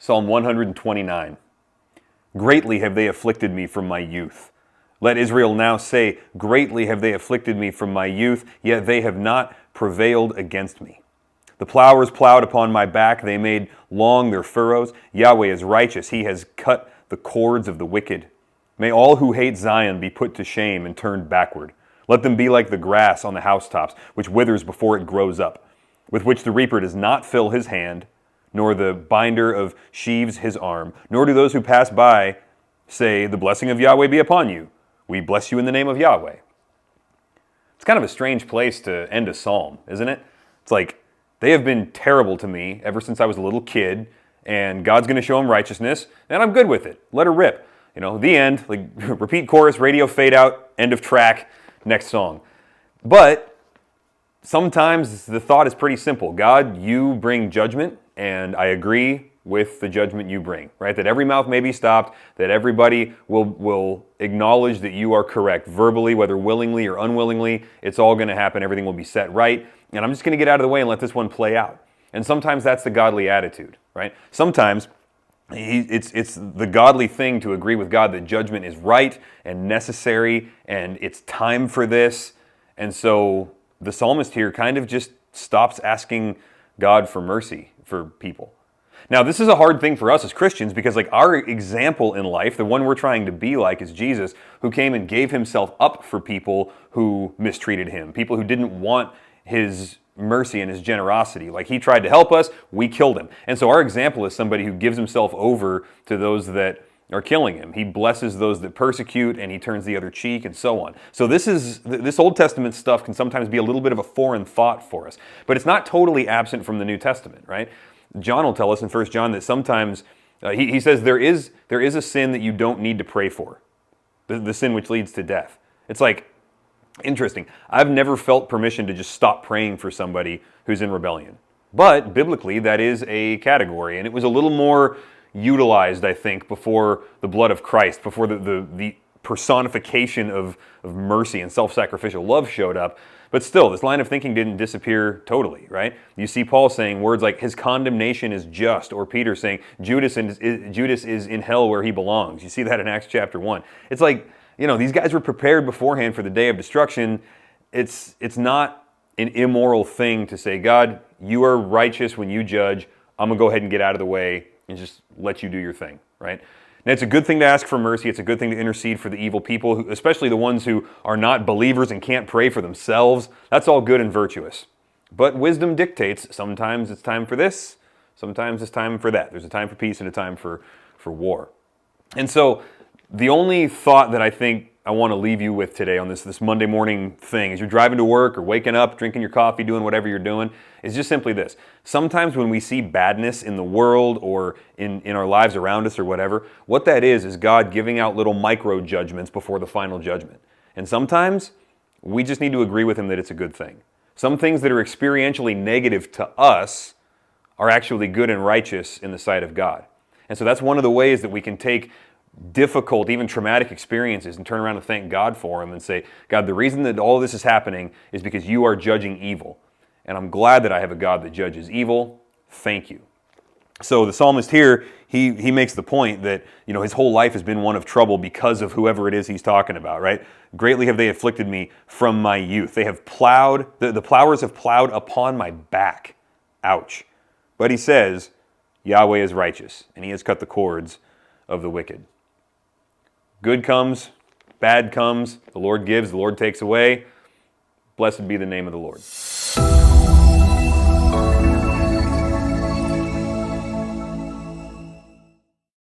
Psalm 129. Greatly have they afflicted me from my youth. Let Israel now say, greatly have they afflicted me from my youth, yet they have not prevailed against me. The plowers plowed upon my back, they made long their furrows. Yahweh is righteous, he has cut the cords of the wicked. May all who hate Zion be put to shame and turned backward. Let them be like the grass on the housetops, which withers before it grows up, with which the reaper does not fill his hand, nor the binder of sheaves his arm, nor do those who pass by say, the blessing of Yahweh be upon you. We bless you in the name of Yahweh. It's kind of a strange place to end a psalm, isn't it? It's like, they have been terrible to me ever since I was a little kid, and God's going to show them righteousness, and I'm good with it. Let her rip. You know, the end, like repeat chorus, radio fade out, end of track, next song. But sometimes the thought is pretty simple. God, you bring judgment, and I agree with the judgment you bring, right? That every mouth may be stopped, that everybody will acknowledge that you are correct, verbally, whether willingly or unwillingly, it's all going to happen, everything will be set right, and I'm just going to get out of the way and let this one play out. And sometimes that's the godly attitude, right? Sometimes it's the godly thing to agree with God that judgment is right and necessary, and it's time for this, and so the psalmist here kind of just stops asking God for mercy for people. Now, this is a hard thing for us as Christians because like our example in life, the one we're trying to be like is Jesus, who came and gave himself up for people who mistreated him, people who didn't want his mercy and his generosity. Like he tried to help us, we killed him. And so our example is somebody who gives himself over to those that are killing him. He blesses those that persecute and he turns the other cheek and so on. So this Old Testament stuff can sometimes be a little bit of a foreign thought for us, but it's not totally absent from the New Testament, right? John will tell us in 1 John that sometimes, he says there is a sin that you don't need to pray for, the sin which leads to death. It's like, interesting. I've never felt permission to just stop praying for somebody who's in rebellion. But biblically, that is a category, and it was a little more utilized, I think, before the blood of Christ, before the personification of mercy and self-sacrificial love showed up. But still, this line of thinking didn't disappear totally, right? You see Paul saying words like, his condemnation is just, or Peter saying, Judas is in hell where he belongs. You see that in Acts chapter 1. It's like, you know, these guys were prepared beforehand for the day of destruction. It's not an immoral thing to say, God, you are righteous when you judge. I'm going to go ahead and get out of the way and just let you do your thing, right? Now, it's a good thing to ask for mercy. It's a good thing to intercede for the evil people, especially the ones who are not believers and can't pray for themselves. That's all good and virtuous. But wisdom dictates sometimes it's time for this, sometimes it's time for that. There's a time for peace and a time for war. And so the only thought that I think I want to leave you with today on this Monday morning thing, as you're driving to work or waking up, drinking your coffee, doing whatever you're doing, is just simply this. Sometimes when we see badness in the world or in our lives around us or whatever, what that is God giving out little micro judgments before the final judgment. And sometimes we just need to agree with him that it's a good thing. Some things that are experientially negative to us are actually good and righteous in the sight of God. And so that's one of the ways that we can take difficult, even traumatic experiences and turn around and thank God for them and say, God, the reason that all of this is happening is because you are judging evil. And I'm glad that I have a God that judges evil. Thank you. So the psalmist here, he makes the point that, you know, his whole life has been one of trouble because of whoever it is he's talking about, right? Greatly have they afflicted me from my youth. They have plowed, the plowers have plowed upon my back. Ouch. But he says, Yahweh is righteous, and he has cut the cords of the wicked. Good comes, bad comes, the Lord gives, the Lord takes away. Blessed be the name of the Lord.